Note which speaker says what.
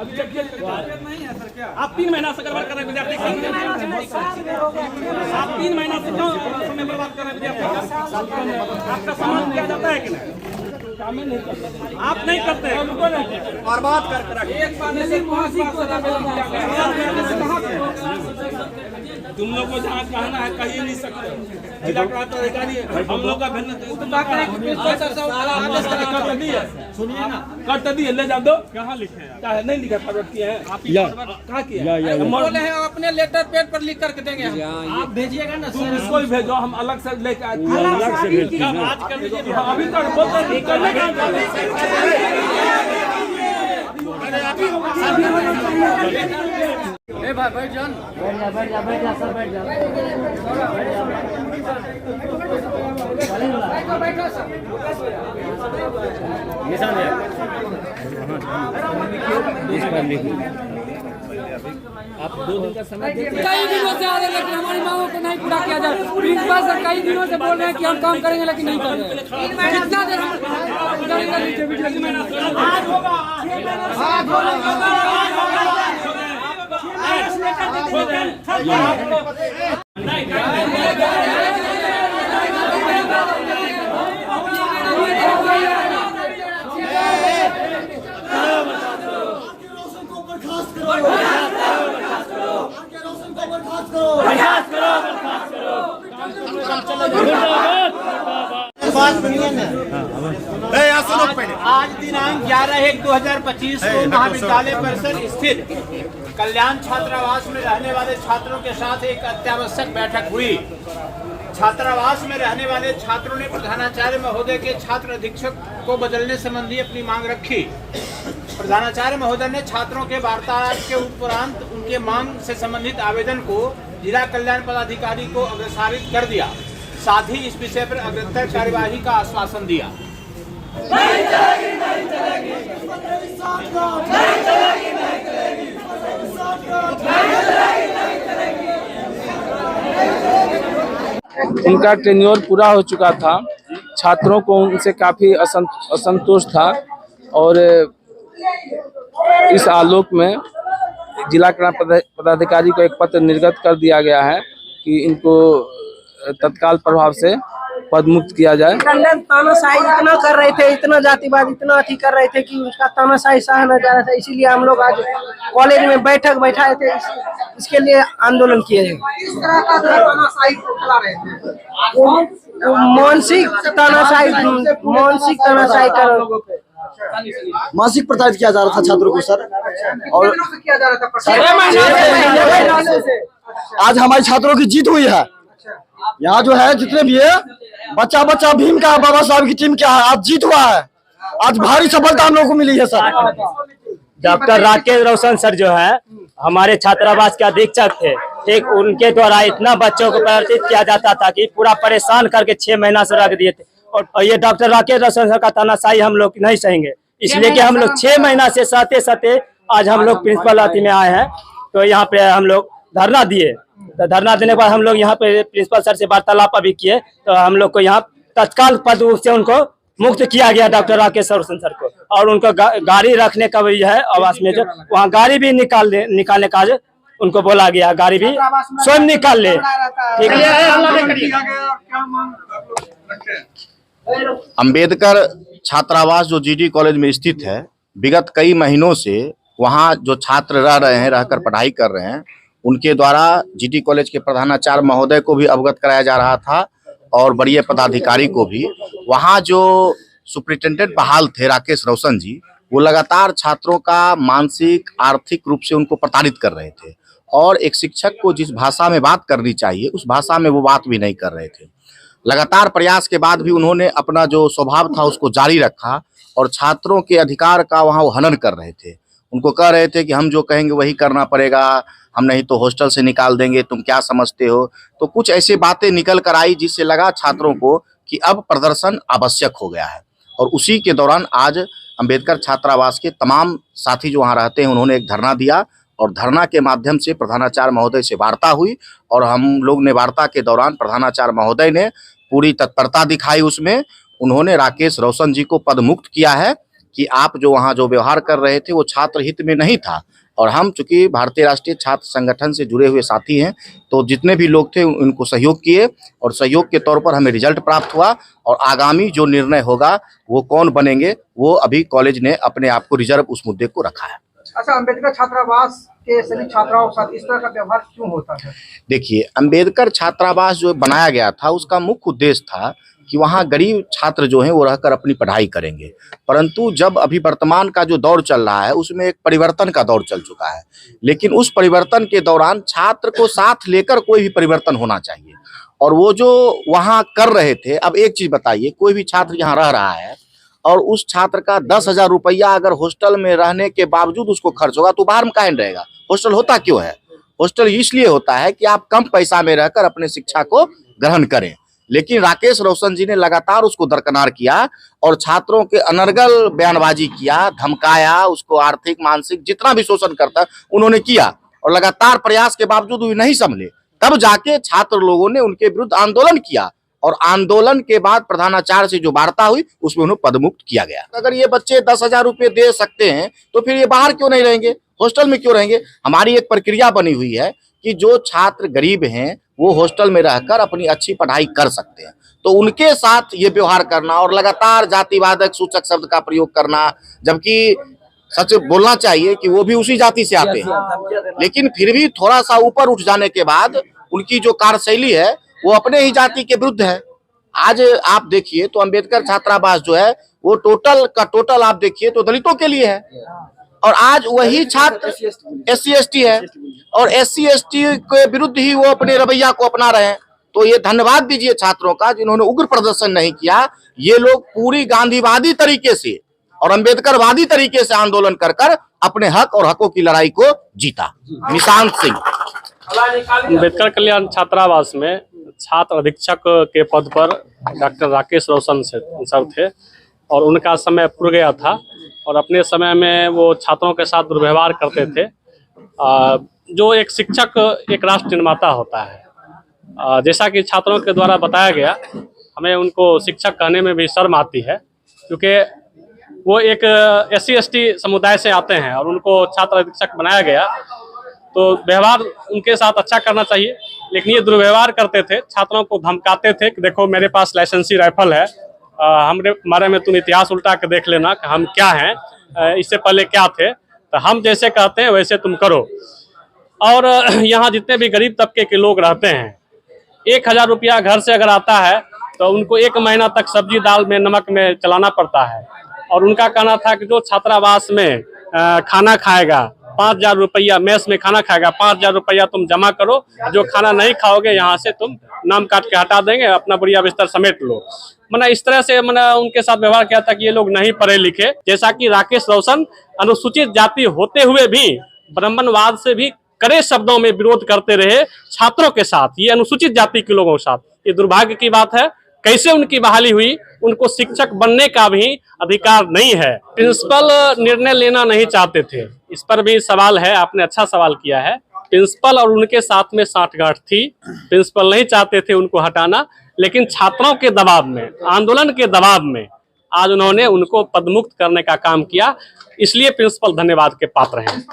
Speaker 1: अभी नहीं है सर क्या? आप 3 महीना से गड़बड़ कर रहे हैं विद्यार्थी। आप 3 महीना से क्यों समय बर्बाद कर रहे हैं विद्यार्थी? आपका सम्मान किया जाता है कि नहीं? आप नहीं करते हैं, उनको नहीं बर्बाद कर एक पाने से तुम लोग को जहाँ कहना है कह ही नहीं सकते। जिला पदाधिकारी हम लोग का सुनिए ना, कर दिए ले जाओ दो। कहाँ लिखे हैं? नहीं लिखा, फॉरवर्ड किए हैं। कहाँ किए? बोले हैं अपने लेटर पैड पर लिख करके देंगे। आप भेजिएगा ना, तुम इसको भी भेजो, हम अलग से लेके आए। अभी तक बोलते भाई बैठ जा सर, बैठ जा। निशान है आप 2 दिन का समय देते हैं।
Speaker 2: कई दिनों से आ रहे हैं लेकिन हमारी मांगों को नहीं पूरा किया जाए। प्रिंसिपल सर कई दिनों से बोल रहे हैं कि हम काम करेंगे लेकिन नहीं कर रहे हैं। कितना देर
Speaker 3: आज दिनांक 11/1/2025 को महाविद्यालय परिसर स्थित कल्याण छात्रावास में रहने वाले छात्रों के साथ एक अत्यावश्यक बैठक हुई। छात्रावास में रहने वाले छात्रों ने प्रधानाचार्य महोदय के छात्र अधीक्षक को बदलने संबंधी अपनी मांग रखी। प्रधानाचार्य महोदय ने छात्रों के वार्तालाप के उपरांत उनके मांग से संबंधित आवेदन को जिला कल्याण पदाधिकारी को अग्रसारित कर दिया। साथ ही इस विषय पर अग्रतर कार्यवाही का आश्वासन दिया।
Speaker 4: नहीं चलेगी, नहीं चलेगी,
Speaker 1: उनका टेन्योर पूरा हो चुका था। छात्रों को उनसे काफ़ी असंतोष था और इस आलोक में जिला कल्याण पदाधिकारी को एक पत्र निर्गत कर दिया गया है कि इनको तत्काल प्रभाव से पद मुक्त किया जाए।
Speaker 5: तानाशाही इतना कर रहे थे, इतना जातिवाद इतना अति कर रहे थे कि उसका तानाशाही सहा न जा रहा था। इसीलिए हम लोग आज कॉलेज में बैठक बैठाए थे, इसके लिए आंदोलन किए हैं। इस तरह का तानाशाही चला रहे थे, मानसिक तानाशाही कर
Speaker 6: मानसिक प्रताड़ित किया जा रहा था छात्रों को सर। और
Speaker 5: किया जा रहा था
Speaker 6: आज हमारे छात्रों की जीत हुई है। यहाँ जो है जितने भी है बच्चा भीम का बाबा साहब की टीम क्या है, आज जीत हुआ है। आज भारी सफलता हम लोग को मिली है sir.
Speaker 7: Doctor Rakesh Roshan sir जो है हमारे छात्रावास के अधीक्षक थे, ठीक उनके द्वारा इतना बच्चों को प्रवर्तित किया जाता था कि पूरा परेशान करके 6 महीना से रख दिए थे। और ये डॉक्टर राकेश रोशन सर का तानाशाही हम लोग नहीं सहेंगे, इसलिए कि हम लोग 6 महीना से सहते आज हम लोग प्रिंसिपल अथी में आए हैं। तो यहाँ पे हम लोग धरना दिए, तो धरना देने के बाद हम लोग यहाँ पे प्रिंसिपल सर से वार्तालाप अभी किए, तो हम लोग को यहाँ तत्काल पद से उनको मुक्त किया गया डॉक्टर राकेश रोशन सर को। और उनको गाड़ी रखने का भी है आवास में, जो वहाँ गाड़ी भी निकालने का उनको बोला गया, गाड़ी भी स्वयं निकाल ले।
Speaker 8: अंबेडकर छात्रावास जो जीडी कॉलेज में स्थित है, विगत कई महीनों से वहाँ जो छात्र रह रहे हैं, रहकर पढ़ाई कर रहे हैं, उनके द्वारा जीडी कॉलेज के प्रधानाचार्य महोदय को भी अवगत कराया जा रहा था और वरीय पदाधिकारी को भी। वहाँ जो सुपरिटेंडेंट बहाल थे राकेश रोशन जी, वो लगातार छात्रों का मानसिक आर्थिक रूप से उनको प्रताड़ित कर रहे थे और एक शिक्षक को जिस भाषा में बात करनी चाहिए उस भाषा में वो बात भी नहीं कर रहे थे। लगातार प्रयास के बाद भी उन्होंने अपना जो स्वभाव था उसको जारी रखा और छात्रों के अधिकार का वहाँ वो हनन कर रहे थे। उनको कह रहे थे कि हम जो कहेंगे वही करना पड़ेगा, हम नहीं तो हॉस्टल से निकाल देंगे, तुम क्या समझते हो। तो कुछ ऐसी बातें निकल कर आई जिससे लगा छात्रों को कि अब प्रदर्शन आवश्यक हो गया है। और उसी के दौरान आज अंबेडकर छात्रावास के तमाम साथी जो वहाँ रहते हैं उन्होंने एक धरना दिया और धरना के माध्यम से प्रधानाचार्य महोदय से वार्ता हुई और हम लोग ने वार्ता के दौरान प्रधानाचार्य महोदय ने पूरी तत्परता दिखाई। उसमें उन्होंने राकेश रोशन जी को पद मुक्त किया है कि आप जो वहाँ जो व्यवहार कर रहे थे वो छात्र हित में नहीं था। और हम चूंकि भारतीय राष्ट्रीय छात्र संगठन से जुड़े हुए साथी हैं, तो जितने भी लोग थे उनको सहयोग किए और सहयोग के तौर पर हमें रिजल्ट प्राप्त हुआ। और आगामी जो निर्णय होगा वो कौन बनेंगे वो अभी कॉलेज ने अपने आप को रिजर्व उस मुद्दे को रखा है।
Speaker 5: अच्छा, अम्बेडकर छात्रावास के सभी छात्राओं के साथ इस तरह का व्यवहार क्यों होता है?
Speaker 8: देखिए, अम्बेडकर छात्रावास जो बनाया गया था उसका मुख्य उद्देश्य था कि वहाँ गरीब छात्र जो हैं वो रहकर अपनी पढ़ाई करेंगे। परंतु जब अभी वर्तमान का जो दौर चल रहा है उसमें एक परिवर्तन का दौर चल चुका है, लेकिन उस परिवर्तन के दौरान छात्र को साथ लेकर कोई भी परिवर्तन होना चाहिए। और वो जो वहाँ कर रहे थे, अब एक चीज बताइए, कोई भी छात्र यहाँ रह रहा है और उस छात्र का 10,000 रुपया अगर हॉस्टल में रहने के बावजूद उसको खर्च होगा तो बाहर में काहे रहेगा? हॉस्टल होता क्यों है? हॉस्टल इसलिए होता है कि आप कम पैसा में रहकर अपने शिक्षा को ग्रहण करें। लेकिन राकेश रोशन जी ने लगातार उसको दरकिनार किया और छात्रों के अनर्गल बयानबाजी किया, धमकाया, उसको आर्थिक मानसिक जितना भी शोषण करता उन्होंने किया। और लगातार प्रयास के बावजूद भी नहीं संभले, तब जाके छात्र लोगों ने उनके विरुद्ध आंदोलन किया और आंदोलन के बाद प्रधानाचार्य से जो वार्ता हुई उसमें उन्हें पदमुक्त किया गया। अगर ये बच्चे 10,000 रुपये दे सकते हैं तो फिर ये बाहर क्यों नहीं रहेंगे, हॉस्टल में क्यों रहेंगे? हमारी एक प्रक्रिया बनी हुई है कि जो छात्र गरीब हैं वो हॉस्टल में रहकर अपनी अच्छी पढ़ाई कर सकते हैं, तो उनके साथ ये व्यवहार करना और लगातार जातिवादक सूचक शब्द का प्रयोग करना, जबकि सच बोलना चाहिए कि वो भी उसी जाति से आते हैं, लेकिन फिर भी थोड़ा सा ऊपर उठ जाने के बाद उनकी जो कार्यशैली है वो अपने ही जाति के विरुद्ध है। आज आप देखिए तो अम्बेडकर छात्रावास जो है वो टोटल का टोटल आप देखिए तो दलितों के लिए है, और आज वही छात्र SC ST है और SC ST के विरुद्ध ही वो अपने रवैया को अपना रहे हैं। तो ये धन्यवाद दीजिए छात्रों का जिन्होंने उग्र प्रदर्शन नहीं किया। ये लोग पूरी गांधीवादी तरीके से और अम्बेडकरवादी तरीके से आंदोलन कर कर अपने हक और हकों की लड़ाई को जीता। निशांत सिंह।
Speaker 9: अम्बेडकर कल्याण छात्रावास में छात्र अधीक्षक के पद पर डॉक्टर राकेश रोशन सर थे और उनका समय पूरा गया था और अपने समय में वो छात्रों के साथ दुर्व्यवहार करते थे। जो एक शिक्षक एक राष्ट्र निर्माता होता है, जैसा कि छात्रों के द्वारा बताया गया, हमें उनको शिक्षक कहने में भी शर्म आती है क्योंकि वो एक SC ST समुदाय से आते हैं और उनको छात्र अधीक्षक बनाया गया, तो व्यवहार उनके साथ अच्छा करना चाहिए। लेकिन ये दुर्व्यवहार करते थे, छात्रों को धमकाते थे कि देखो मेरे पास लाइसेंसी राइफल है, हमारे में तुम इतिहास उल्टा के देख लेना कि हम क्या हैं, इससे पहले क्या थे, तो हम जैसे कहते हैं वैसे तुम करो। और यहाँ जितने भी गरीब तबके के लोग रहते हैं, 1,000 रुपया घर से अगर आता है तो उनको 1 महीना तक सब्जी दाल में नमक में चलाना पड़ता है। और उनका कहना था कि जो छात्रावास में खाना खाएगा 5,000 रुपया, मेस में खाना खाएगा 5,000 रुपया तुम जमा करो, जो खाना नहीं खाओगे यहाँ से तुम नाम काट के हटा देंगे, अपना बुढ़िया बिस्तर समेट लो। मना इस तरह से मना उनके साथ व्यवहार किया था कि ये लोग नहीं पढ़े लिखे। जैसा कि राकेश रोशन अनुसूचित जाति होते हुए भी ब्राह्मणवाद से भी कड़े शब्दों में विरोध करते रहे छात्रों के साथ, ये अनुसूचित जाति के लोगों के साथ। ये दुर्भाग्य की बात है। कैसे उनकी बहाली हुई? उनको शिक्षक बनने का भी अधिकार नहीं है। प्रिंसिपल निर्णय लेना नहीं चाहते थे, इस पर भी सवाल है, आपने अच्छा सवाल किया है। प्रिंसिपल और उनके साथ में साठगांठ थी, प्रिंसिपल नहीं चाहते थे उनको हटाना, लेकिन छात्रों के दबाव में, आंदोलन के दबाव में आज उन्होंने उनको पदमुक्त करने का काम किया, इसलिए प्रिंसिपल धन्यवाद के पात्र हैं।